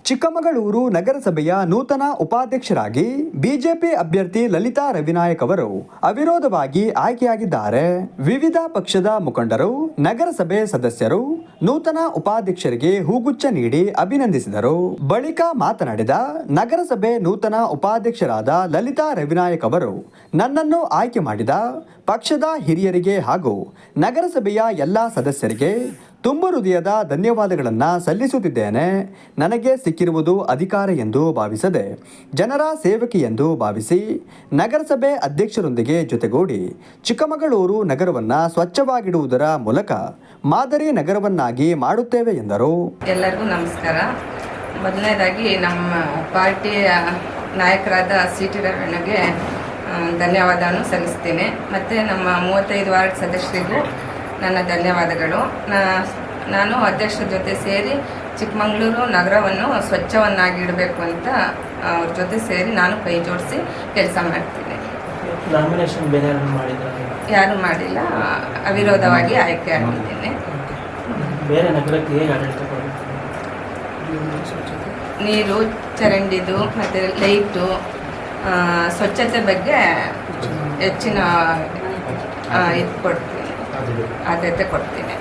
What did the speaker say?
ಚಿಕ್ಕಮಗಳೂರು ನಗರಸಭೆಯ ನೂತನ ಉಪಾಧ್ಯಕ್ಷರಾಗಿ ಬಿಜೆಪಿ ಅಭ್ಯರ್ಥಿ ಲಲಿತಾ ರವಿನಾಯಕ್ ಅವರು ಅವಿರೋಧವಾಗಿ ಆಯ್ಕೆಯಾಗಿದ್ದಾರೆ. ವಿವಿಧ ಪಕ್ಷದ ಮುಖಂಡರು, ನಗರಸಭೆ ಸದಸ್ಯರು ನೂತನ ಉಪಾಧ್ಯಕ್ಷರಿಗೆ ಹೂಗುಚ್ಛ ನೀಡಿ ಅಭಿನಂದಿಸಿದರು. ಬಳಿಕ ಮಾತನಾಡಿದ ನಗರಸಭೆ ನೂತನ ಉಪಾಧ್ಯಕ್ಷರಾದ ಲಲಿತಾ ರವಿನಾಯಕ್ ಅವರು, ನನ್ನನ್ನು ಆಯ್ಕೆ ಮಾಡಿದ ಪಕ್ಷದ ಹಿರಿಯರಿಗೆ ಹಾಗೂ ನಗರಸಭೆಯ ಎಲ್ಲ ಸದಸ್ಯರಿಗೆ ತುಂಬ ಹೃದಯದ ಧನ್ಯವಾದಗಳನ್ನು ಸಲ್ಲಿಸುತ್ತಿದ್ದೇನೆ. ನನಗೆ ಸಿಕ್ಕಿರುವುದು ಅಧಿಕಾರ ಎಂದು ಭಾವಿಸದೆ ಜನರ ಸೇವಕಿ ಎಂದು ಭಾವಿಸಿ ನಗರಸಭೆ ಅಧ್ಯಕ್ಷರೊಂದಿಗೆ ಜೊತೆಗೂಡಿ ಚಿಕ್ಕಮಗಳೂರು ನಗರವನ್ನು ಸ್ವಚ್ಛವಾಗಿಡುವುದರ ಮೂಲಕ ಮಾದರಿ ನಗರವನ್ನಾಗಿ ಮಾಡುತ್ತೇವೆ ಎಂದರು. ಎಲ್ಲರಿಗೂ ನಮಸ್ಕಾರ. ಮೊದಲನೇದಾಗಿ ನಮ್ಮ ಪಾರ್ಟಿಯ ನಾಯಕರಾದ ಸಿ ಟಿ ರವಣ್ಣಗೆ ಧನ್ಯವಾದವನ್ನು ಸಲ್ಲಿಸ್ತೀನಿ. ಮತ್ತು ನಮ್ಮ 35 ವಾರ್ಡ್ ಸದಸ್ಯರಿಗೂ ನನ್ನ ಧನ್ಯವಾದಗಳು. ನಾನು ಅಧ್ಯಕ್ಷರ ಜೊತೆ ಸೇರಿ ಚಿಕ್ಕಮಗಳೂರು ನಗರವನ್ನು ಸ್ವಚ್ಛವನ್ನಾಗಿ ಇಡಬೇಕು ಅಂತ ಅವ್ರ ಜೊತೆ ಸೇರಿ ನಾನು ಕೈ ಜೋಡಿಸಿ ಕೆಲಸ ಮಾಡ್ತೀನಿ. ಯಾರು ಮಾಡಿಲ್ಲ, ಅವಿರೋಧವಾಗಿ ಆಯ್ಕೆ ಆಗಿದ್ದೀನಿ. ನೀರು, ಚರಂಡಿದು ಮತ್ತು ಲೈಟು, ಸ್ವಚ್ಛತೆ ಬಗ್ಗೆ ಹೆಚ್ಚಿನ ಇದು ಕೊಡ್ತೀನಿ, ಆದ್ಯತೆ ಕೊಡ್ತೀನಿ.